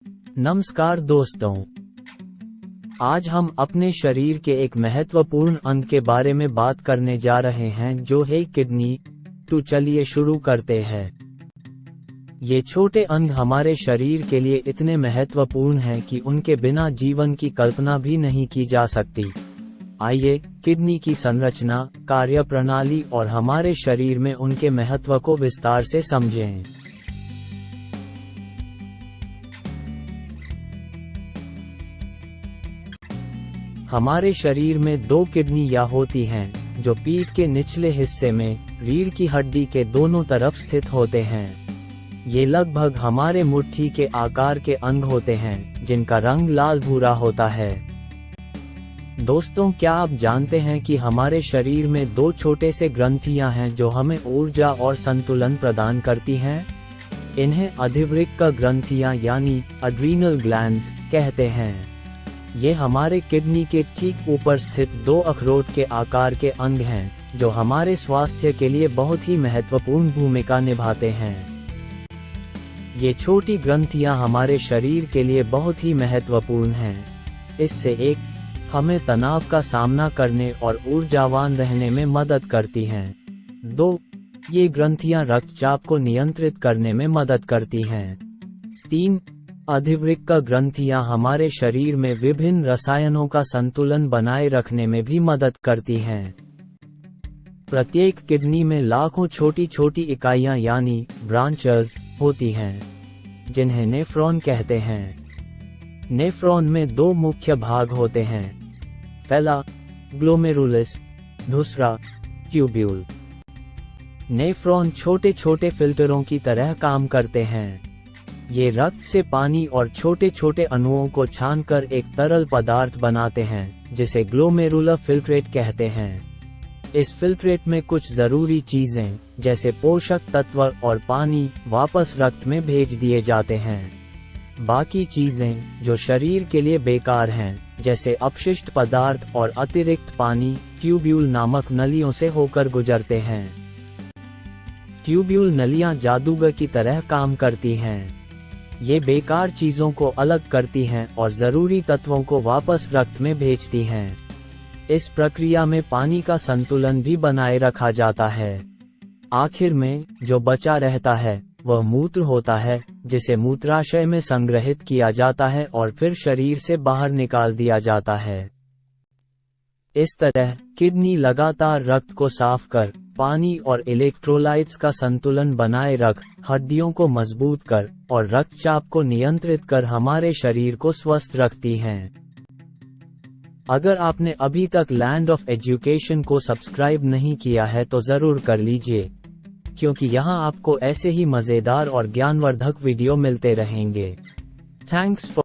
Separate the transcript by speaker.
Speaker 1: नमस्कार दोस्तों, आज हम अपने शरीर के एक महत्वपूर्ण अंग के बारे में बात करने जा रहे हैं जो है किडनी। तो चलिए शुरू करते हैं। ये छोटे अंग हमारे शरीर के लिए इतने महत्वपूर्ण हैं कि उनके बिना जीवन की कल्पना भी नहीं की जा सकती। आइए किडनी की संरचना, कार्यप्रणाली और हमारे शरीर में उनके महत्व को विस्तार से समझें। हमारे शरीर में दो किडनियां होती हैं, जो पीठ के निचले हिस्से में रीढ़ की हड्डी के दोनों तरफ स्थित होते हैं। ये लगभग हमारे मुट्ठी के आकार के अंग होते हैं, जिनका रंग लाल भूरा होता है। दोस्तों, क्या आप जानते हैं कि हमारे शरीर में दो छोटे से ग्रंथियां हैं जो हमें ऊर्जा और संतुलन प्रदान करती हैं? इन्हें अधिवृक्क ग्रंथियां यानी अड्रीनल ग्लैंड्स कहते हैं। ये हमारे किडनी के ठीक ऊपर स्थित दो अखरोट के आकार के अंग हैं, जो हमारे स्वास्थ्य के लिए बहुत ही महत्वपूर्ण भूमिका निभाते हैं। ये छोटी ग्रंथियां हमारे शरीर के लिए बहुत ही महत्वपूर्ण हैं। इससे हमें तनाव का सामना करने और ऊर्जावान रहने में मदद करती हैं। 2. ये ग्रंथियां रक्तचाप को नियंत्रित करने में मदद करती हैं। 3. अधिवृक्क ग्रंथियां हमारे शरीर में विभिन्न रसायनों का संतुलन बनाए रखने में भी मदद करती हैं। प्रत्येक किडनी में लाखों छोटी छोटी इकाइयां यानी ब्रांचेस होती हैं, जिन्हें नेफ्रॉन कहते हैं। नेफ्रॉन में दो मुख्य भाग होते हैं, पहला ग्लोमेरुलस, दूसरा ट्यूब्यूल। नेफ्रॉन छोटे छोटे फिल्टरों की तरह काम करते हैं। ये रक्त से पानी और छोटे छोटे अणुओं को छानकर एक तरल पदार्थ बनाते हैं, जिसे ग्लोमेरुलर फिल्ट्रेट कहते हैं। इस फिल्ट्रेट में कुछ जरूरी चीजें जैसे पोषक तत्व और पानी वापस रक्त में भेज दिए जाते हैं। बाकी चीजें जो शरीर के लिए बेकार हैं, जैसे अपशिष्ट पदार्थ और अतिरिक्त पानी, ट्यूब्यूल नामक नलियों से होकर गुजरते हैं। ट्यूब्यूल नलियां जादूगर की तरह काम करती हैं। ये बेकार चीजों को अलग करती हैं और जरूरी तत्वों को वापस रक्त में भेजती हैं। इस प्रक्रिया में पानी का संतुलन भी बनाए रखा जाता है। आखिर में जो बचा रहता है वह मूत्र होता है, जिसे मूत्राशय में संग्रहित किया जाता है और फिर शरीर से बाहर निकाल दिया जाता है। इस तरह किडनी लगातार रक्त को साफ कर, पानी और इलेक्ट्रोलाइट्स का संतुलन बनाए रख, हड्डियों को मजबूत कर और रक्तचाप को नियंत्रित कर हमारे शरीर को स्वस्थ रखती हैं। अगर आपने अभी तक लैंड ऑफ एजुकेशन को सब्सक्राइब नहीं किया है तो जरूर कर लीजिए, क्योंकि यहाँ आपको ऐसे ही मजेदार और ज्ञानवर्धक वीडियो मिलते रहेंगे। Thanks for